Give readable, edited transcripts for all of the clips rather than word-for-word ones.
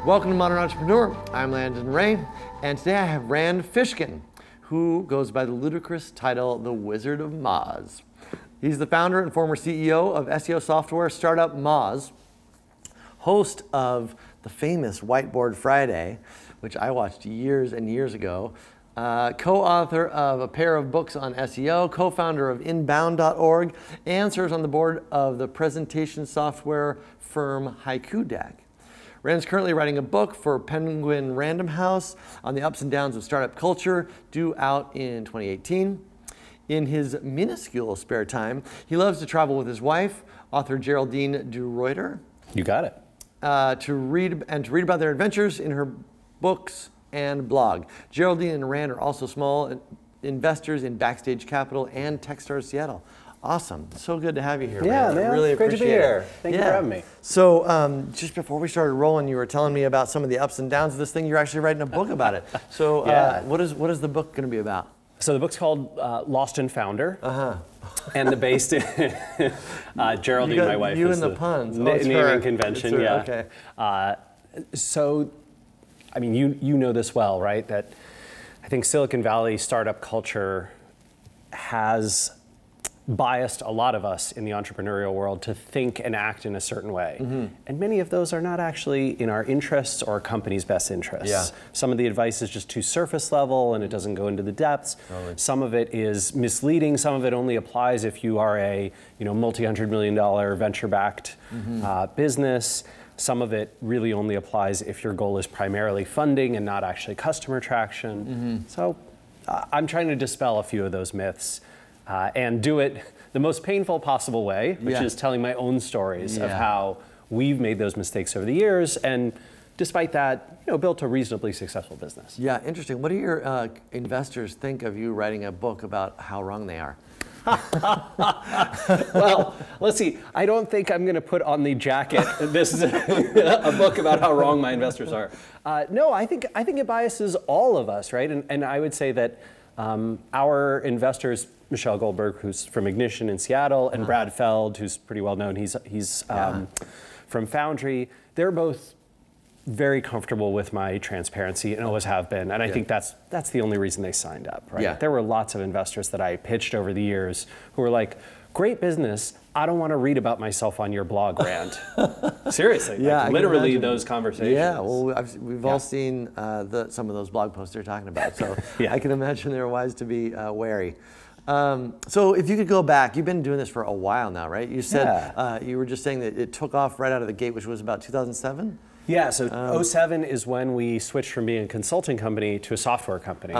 Welcome to Modern Entrepreneur. I'm Landon Ray, and today I have Rand Fishkin, who goes by the ludicrous title, The Wizard of Moz. He's the founder and former CEO of SEO software startup Mozs, host of the famous Whiteboard Friday, which I watched years and years ago, co-author of a pair of books on SEO, co-founder of inbound.org, and serves on the board of the presentation software firm Haiku Deck. Rand's currently writing a book for Penguin Random House on the ups and downs of startup culture, due out in 2018. In his minuscule spare time, he loves to travel with his wife, author Geraldine de Ruyter. You got it. To read about their adventures in her books and blog. Geraldine and Rand are also small investors in Backstage Capital and Techstars Seattle. Awesome. So good to have you here, Yeah, man. man. Really Great appreciate to be here. it. Thank you for having me. So just before we started rolling, you were telling me about some of the ups and downs of this thing. You're actually writing a book about it. So what is the book going to be about? So the book's called Lost and Founder. And the based in Geraldine, my wife, you is and the puns. naming convention. Yeah. Okay. So, I mean, you know this well, right? That I think Silicon Valley startup culture has biased a lot of us in the entrepreneurial world to think and act in a certain way. And many of those are not actually in our interests or our company's best interests. Yeah. Some of the advice is just too surface level and it doesn't go into the depths. Totally. Some of it is misleading. Some of it only applies if you are a multi-hundred-million-dollar venture-backed business. Some of it really only applies if your goal is primarily funding and not actually customer traction. So I'm trying to dispel a few of those myths. And do it the most painful possible way, which is telling my own stories of how we've made those mistakes over the years, and despite that, built a reasonably successful business. Yeah, interesting. What do your investors think of you writing a book about how wrong they are? Well, let's see. I don't think I'm going to put on the jacket, this is a book about how wrong my investors are. No, I think it biases all of us, right? And I would say that our investors, Michelle Goldberg, who's from Ignition in Seattle, and Brad Feld, who's pretty well known, he's from Foundry, they're both very comfortable with my transparency and always have been. And I think that's the only reason they signed up, right? Yeah. There were lots of investors that I pitched over the years who were like, great business, I don't want to read about myself on your blog, Rand. Seriously, like, literally those conversations. Yeah, well, we've all seen some of those blog posts they're talking about, so I can imagine they're wise to be wary. So if you could go back, you've been doing this for a while now, right? You said, you were just saying that it took off right out of the gate, which was about 2007? Yeah, so 07 is when we switched from being a consulting company to a software company.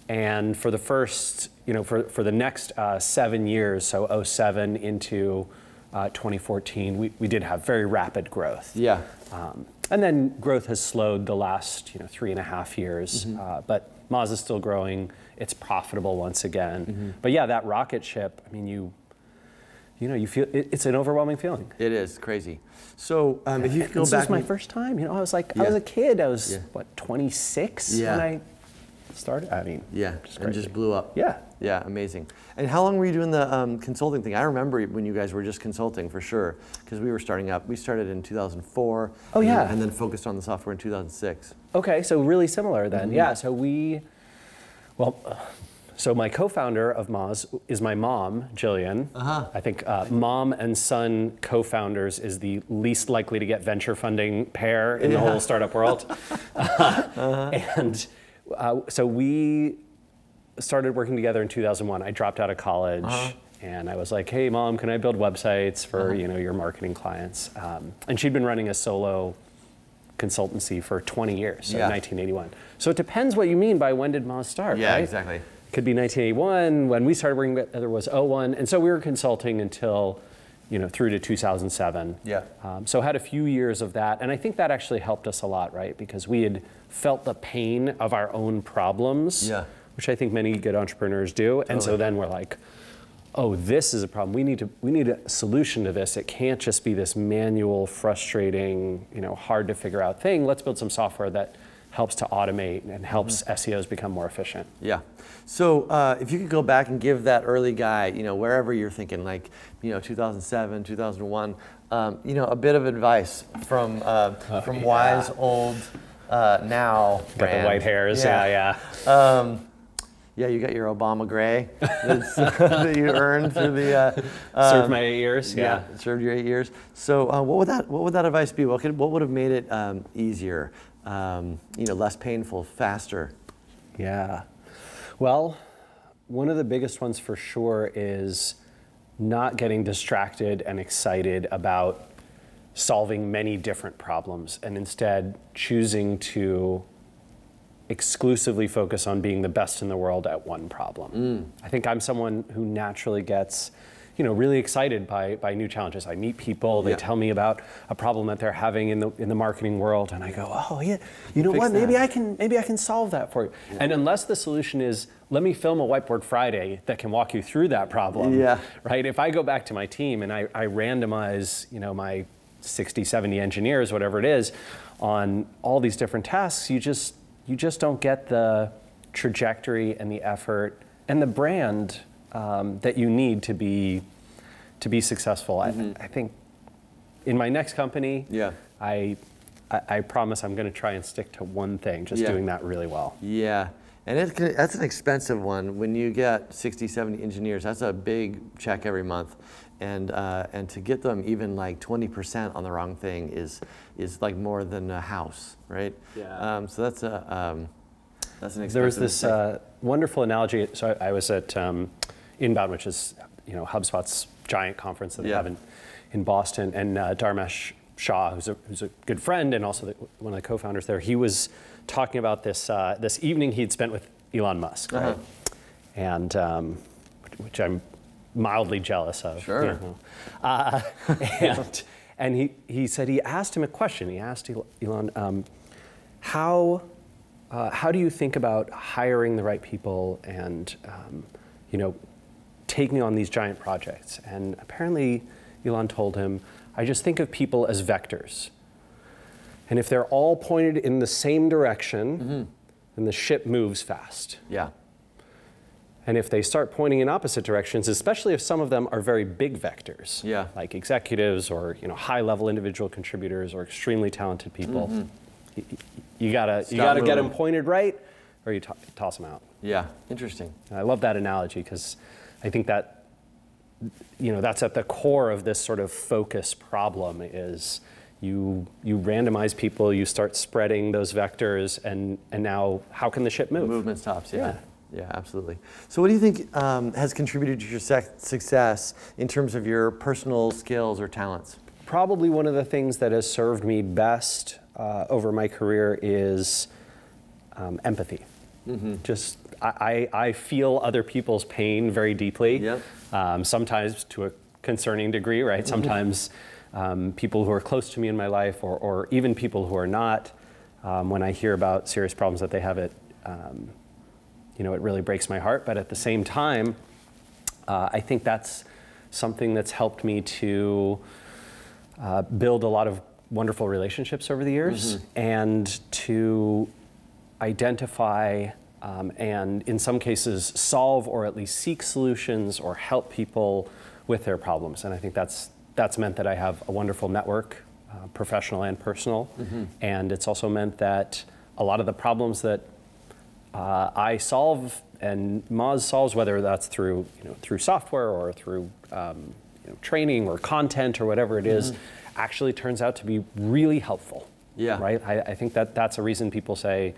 And for the first, for the next 7 years, so 07 into 2014, we did have very rapid growth. Yeah. And then growth has slowed the last 3.5 years, but Moz is still growing. It's profitable once again. But yeah, that rocket ship, I mean, you feel, it's an overwhelming feeling. It is crazy. So if you could go this back. was my first time, I was like, I was a kid. I was, what, 26 when I started? I mean, and just blew up. Yeah, amazing. And how long were you doing the consulting thing? I remember when you guys were just consulting for sure, because we were starting up. We started in 2004. Oh yeah. And then focused on the software in 2006. Okay, so really similar then. Yeah, so so my co-founder of Moz is my mom, Jillian. I think mom and son co-founders is the least likely to get venture funding pair in the whole startup world. And so we started working together in 2001. I dropped out of college and I was like, hey mom, can I build websites for your marketing clients? And she'd been running a solo consultancy for 20 years, so 1981. So it depends what you mean by when did Moz start, right? Yeah, exactly. Could be 1981, when we started working together was 01, and so we were consulting until, through to 2007. Yeah. So had a few years of that, and I think that actually helped us a lot, right? Because we had felt the pain of our own problems, which I think many good entrepreneurs do, and so then we're like, oh, this is a problem. We need a solution to this. It can't just be this manual, frustrating, hard to figure out thing. Let's build some software that helps to automate and helps SEOs become more efficient. Yeah. So if you could go back and give that early guy, wherever you're thinking, like, 2007, 2001, a bit of advice from wise old now. Got the white hairs. Yeah. Yeah, you got your Obama gray that you earned through the served my 8 years. Yeah, served your 8 years. So what would that advice be? What would have made it easier, less painful, faster? Yeah. Well, one of the biggest ones for sure is not getting distracted and excited about solving many different problems, and instead choosing to exclusively focus on being the best in the world at one problem. I think I'm someone who naturally gets, really excited by new challenges. I meet people, they tell me about a problem that they're having in the marketing world, and I go, oh yeah, you know what? Maybe I can solve that for you. Yeah. And unless the solution is, let me film a Whiteboard Friday that can walk you through that problem, right? If I go back to my team and I randomize, my 60, 70 engineers, whatever it is, on all these different tasks, you just don't get the trajectory and the effort and the brand that you need to be successful. I think in my next company, I promise I'm going to try and stick to one thing, just doing that really well. Yeah, and that's an expensive one. When you get 60, 70 engineers, that's a big check every month. And to get them even like 20% on the wrong thing is like more than a house, right? Yeah. So that's an expensive. There was this wonderful analogy. So I was at Inbound, which is HubSpot's giant conference that they have in Boston, and Dharmesh Shah, who's a good friend and also one of the co-founders there, he was talking about this evening he'd spent with Elon Musk, right? And which I'm mildly jealous of. Sure. And he said he asked him a question. He asked Elon, how do you think about hiring the right people and taking on these giant projects? And apparently Elon told him, I just think of people as vectors. And if they're all pointed in the same direction, then the ship moves fast. Yeah. And if they start pointing in opposite directions, especially if some of them are very big vectors, like executives or high-level individual contributors or extremely talented people, you gotta get them pointed right, or you toss them out. Yeah, interesting. And I love that analogy because I think that that's at the core of this sort of focus problem. Is you randomize people, you start spreading those vectors, and now how can the ship move? Movement stops. Yeah, absolutely. So what do you think has contributed to your success in terms of your personal skills or talents? Probably one of the things that has served me best over my career is empathy. Just, I feel other people's pain very deeply, sometimes to a concerning degree, right? Sometimes people who are close to me in my life, or even people who are not, when I hear about serious problems that they have, it really breaks my heart. But at the same time, I think that's something that's helped me to build a lot of wonderful relationships over the years, and to identify and in some cases solve or at least seek solutions or help people with their problems. And I think that's meant that I have a wonderful network, professional and personal. And it's also meant that a lot of the problems that I solve and Moz solves, whether that's through software or through training or content or whatever it is, actually turns out to be really helpful. Yeah. Right. I think that's a reason people say,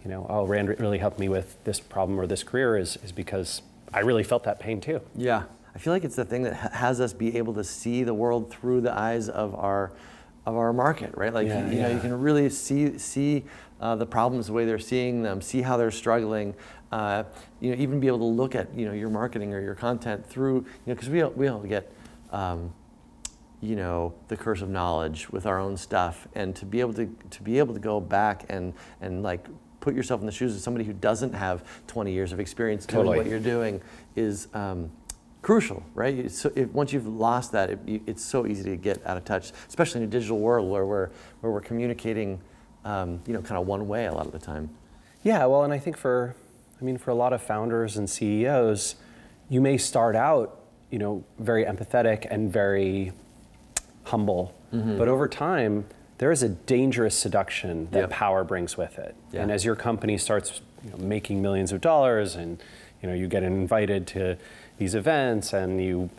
oh, Rand really helped me with this problem or this career is because I really felt that pain too. Yeah. I feel like it's the thing that has us be able to see the world through the eyes of our market, right? Like, you can really see the problems the way they're seeing them, see how they're struggling, even be able to look at, your marketing or your content through, because we all get, the curse of knowledge with our own stuff, and to be able to go back and like put yourself in the shoes of somebody who doesn't have 20 years of experience doing what you're doing is crucial, right? So once you've lost that, it's so easy to get out of touch, especially in a digital world where we're communicating you know, kind of one way a lot of the time. Yeah, well, and I think for a lot of founders and CEOs, you may start out, you know, very empathetic and very humble, but over time, there is a dangerous seduction that power brings with it. And as your company starts, you know, making millions of dollars, and you know, you get invited to these events, and you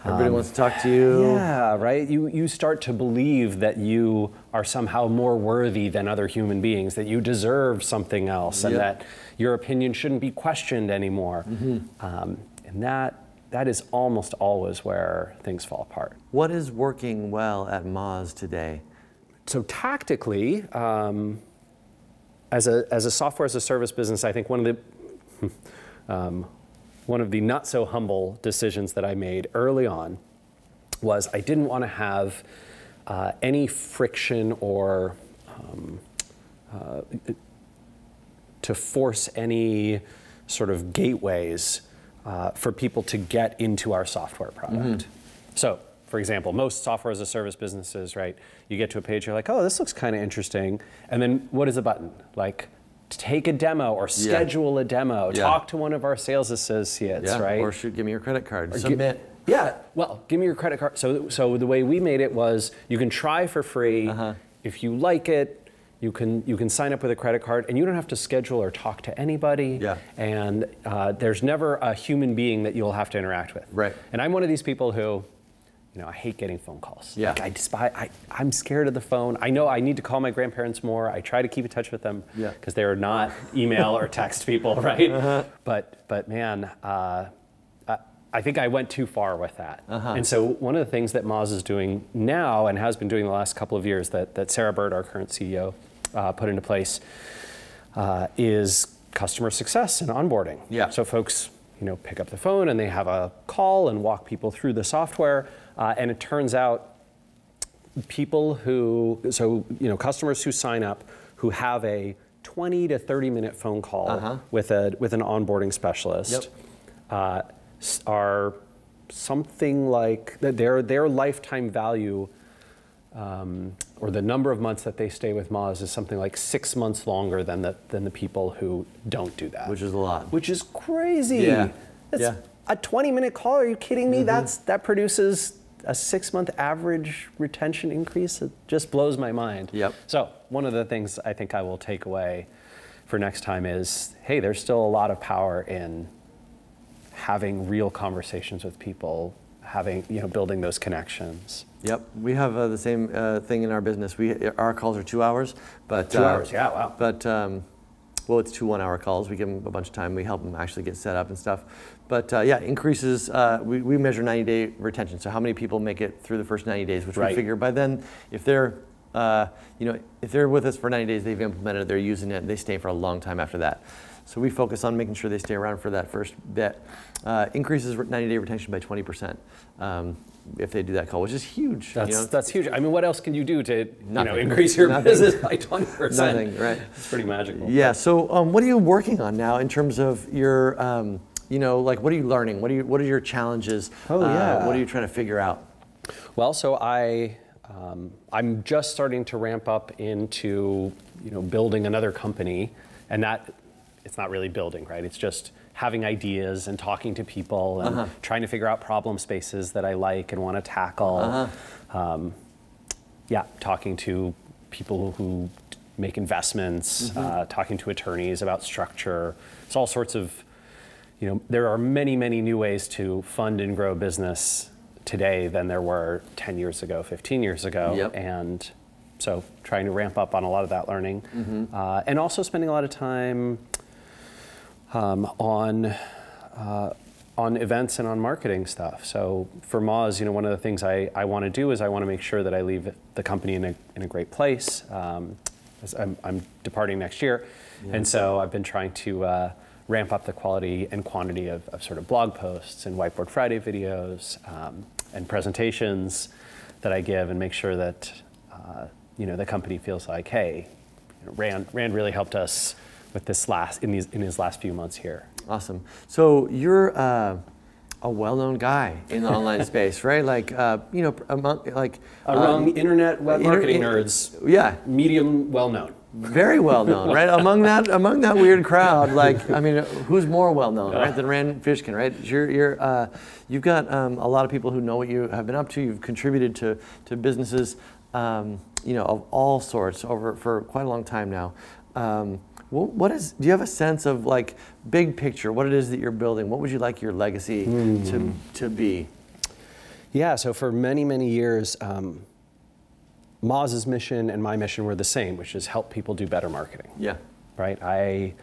everybody wants to talk to you. Yeah, right. You start to believe that you are somehow more worthy than other human beings, that you deserve something else, and that your opinion shouldn't be questioned anymore. And that is almost always where things fall apart. What is working well at Moz today? So tactically, as a software as a service business, I think one of the not so humble decisions that I made early on was I didn't want to have any friction or to force any sort of gateways for people to get into our software product. So, for example, most software as a service businesses, right? You get to a page, you're like, oh, this looks kind of interesting. And then what is a button? Like, take a demo or schedule a demo, talk to one of our sales associates, right? Or shoot, give me your credit card, submit. Well, give me your credit card. So the way we made it was you can try for free. If you like it, you can sign up with a credit card, and you don't have to schedule or talk to anybody. And there's never a human being that you'll have to interact with. Right. And I'm one of these people who, you know, I hate getting phone calls. Like I'm scared of the phone. I know I need to call my grandparents more. I try to keep in touch with them because they're not email or text people, right? But man, I think I went too far with that. And so one of the things that Moz is doing now and has been doing the last couple of years that Sarah Bird, our current CEO, put into place is customer success and onboarding. So folks, you know, pick up the phone and they have a call and walk people through the software. And it turns out people customers who sign up who have a 20 to 30 minute phone call with an onboarding specialist are something like their lifetime value or the number of months that they stay with Moz is something like 6 months longer than the people who don't do that. Which is a lot. Which is crazy. That's a 20-minute call, are you kidding me? That produces a 6-month average retention increase. It just blows my mind. So one of the things I think I will take away for next time is, hey, there's still a lot of power in having real conversations with people, building those connections. We have the same thing in our business. Our calls are 2 hours, but 2 hours, wow. But well, it's 2 1-hour calls. We give them a bunch of time. We help them actually get set up and stuff. But increases. We measure 90-day retention. So how many people make it through the first 90 days, which we figure by then, if they're if they're with us for 90 days, they've implemented it, they're using it, they stay for a long time after that. So we focus on making sure they stay around for that first bit. Increases 90-day retention by 20% if they do that call, which is huge. That's huge. I mean, what else can you do to increase your business by 20%? Nothing, right? It's pretty magical. So what are you working on now in terms of your, like what are you learning? What are your challenges? What are you trying to figure out? Well, so I'm just starting to ramp up into building another company, and that it's not really building, right? It's just having ideas and talking to people and trying to figure out problem spaces that I like and want to tackle. Talking to people who make investments, talking to attorneys about structure. It's all sorts of, there are many, many new ways to fund and grow business today than there were 10 years ago, 15 years ago. And so trying to ramp up on a lot of that learning. And also spending a lot of time on events and on marketing stuff. So for Moz, one of the things I want to do is I want to make sure that I leave the company in a great place. As I'm departing next year, and so I've been trying to ramp up the quality and quantity of sort of blog posts and Whiteboard Friday videos and presentations that I give, and make sure that the company feels like, hey, Rand really helped us with this in his last few months here. Awesome. So you're a well-known guy in the online space, right? Like, you know, among internet web marketing nerds, yeah, medium well-known. Very well known, right? Among that weird crowd, like, I mean, who's more well known, right, than Rand Fishkin, right? You've got a lot of people who know what you have been up to. You've contributed to businesses, you know, of all sorts for quite a long time now. Do you have a sense of, like, big picture, what it is that you're building? What would you like your legacy to be? Yeah, so for many, many years, Mozs' mission and my mission were the same, which is help people do better marketing. Yeah. Right? I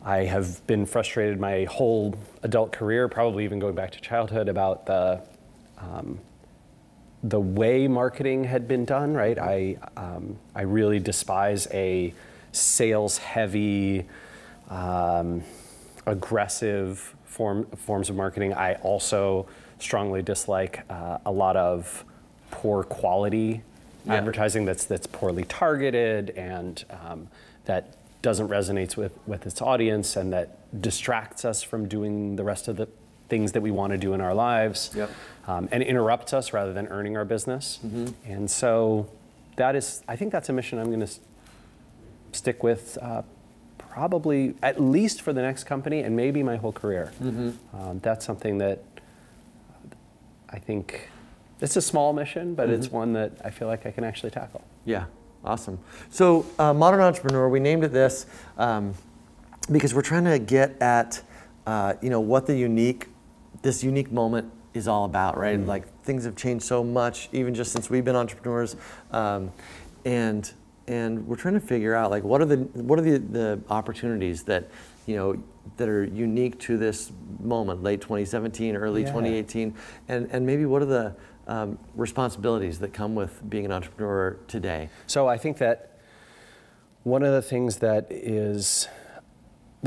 have been frustrated my whole adult career, probably even going back to childhood, about the way marketing had been done, right? I really despise a sales-heavy, aggressive forms of marketing. I also strongly dislike a lot of poor quality advertising that's poorly targeted and that doesn't resonate with its audience and that distracts us from doing the rest of the things that we want to do in our lives, and interrupts us rather than earning our business. And so I think that's a mission I'm going to stick with probably at least for the next company and maybe my whole career. That's something that I think, it's a small mission, but it's one that I feel like I can actually tackle. Yeah, awesome. So Modern Entrepreneur, we named it this because we're trying to get at you know, what this unique moment is all about, right? Like, things have changed so much, even just since we've been entrepreneurs, and we're trying to figure out, like, what are the opportunities that, you know, that are unique to this moment, late 2017, early 2018, and maybe what are the responsibilities that come with being an entrepreneur today? So I think that one of the things that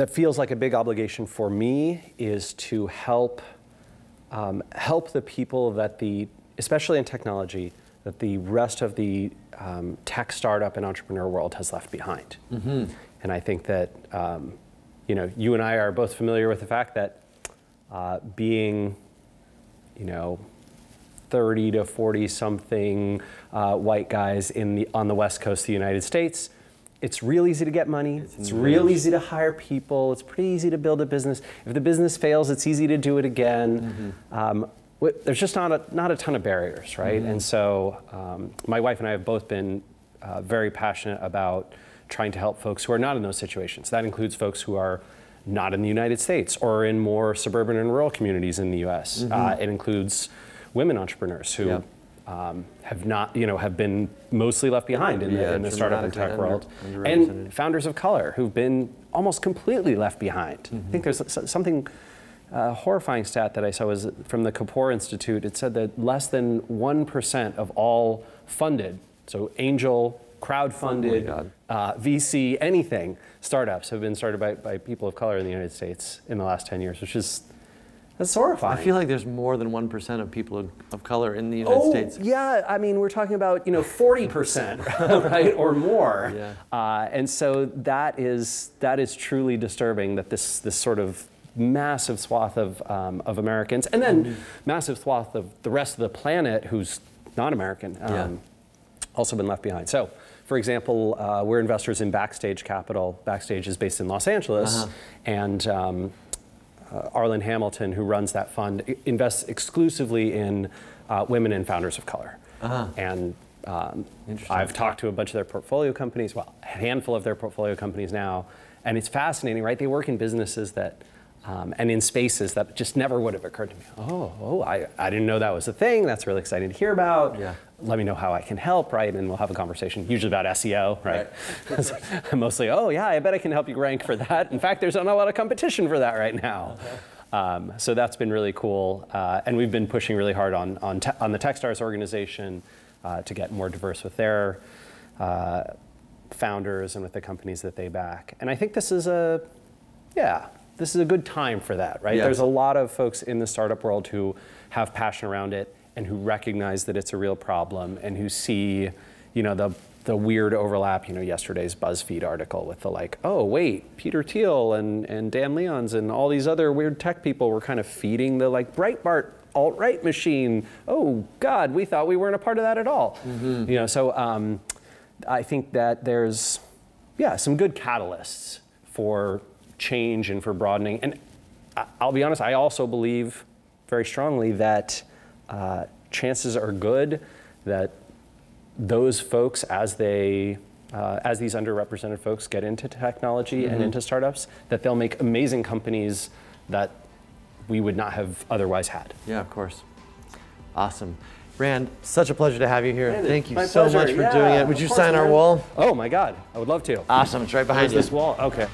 feels like a big obligation for me is to help the people that especially in technology, that the rest of the tech startup and entrepreneur world has left behind. And I think that you know, you and I are both familiar with the fact that being, you know, 30 to 40 something white guys on the West Coast of the United States, it's real easy to get money. It's real easy to hire people. It's pretty easy to build a business. If the business fails, it's easy to do it again. There's just not a ton of barriers, right? And so my wife and I have both been very passionate about trying to help folks who are not in those situations. That includes folks who are not in the United States or in more suburban and rural communities in the US. It includes women entrepreneurs who have been mostly left behind in the startup and tech world, and founders of color who've been almost completely left behind. I think there's something horrifying stat that I saw was from the Kapoor Institute. It said that less than 1% of all funded, so angel, crowdfunded, VC, anything, startups have been started by people of color in the United States in the last 10 years, which is, that's horrifying. I feel like there's more than 1% of people of color in the United States. Yeah, I mean, we're talking about, you know, 40%, right, or more. And so that is truly disturbing, that this sort of massive swath of Americans, and then massive swath of the rest of the planet who's not American, also been left behind. So, for example, we're investors in Backstage Capital. Backstage is based in Los Angeles, and Arlen Hamilton, who runs that fund, invests exclusively in women and founders of color. And I've talked to a bunch of their portfolio companies, well, a handful of their portfolio companies now, and it's fascinating, right? They work in businesses that, and in spaces that just never would have occurred to me. I didn't know that was a thing. That's really exciting to hear about. Let me know how I can help, right? And we'll have a conversation, usually about SEO, right? Mostly, I bet I can help you rank for that. In fact, there's not a lot of competition for that right now. So that's been really cool. And we've been pushing really hard on the Techstars organization to get more diverse with their founders and with the companies that they back. And I think this is a good time for that, right? There's a lot of folks in the startup world who have passion around it and who recognize that it's a real problem and who see, you know, the the weird overlap, yesterday's BuzzFeed article with the like, oh wait, Peter Thiel and Dan Leons and all these other weird tech people were kind of feeding the like Breitbart alt-right machine. Oh God, we thought we weren't a part of that at all. So I think that there's, some good catalysts for change and for broadening. And I'll be honest, I also believe very strongly that chances are good that those folks, as these underrepresented folks get into technology and into startups, that they'll make amazing companies that we would not have otherwise had. Yeah, of course. Awesome. Rand, such a pleasure to have you here. Brandon, thank you my so pleasure. much for doing it. Would you sign our wall? Oh my God, I would love to. Awesome, it's right behind you. This wall, okay.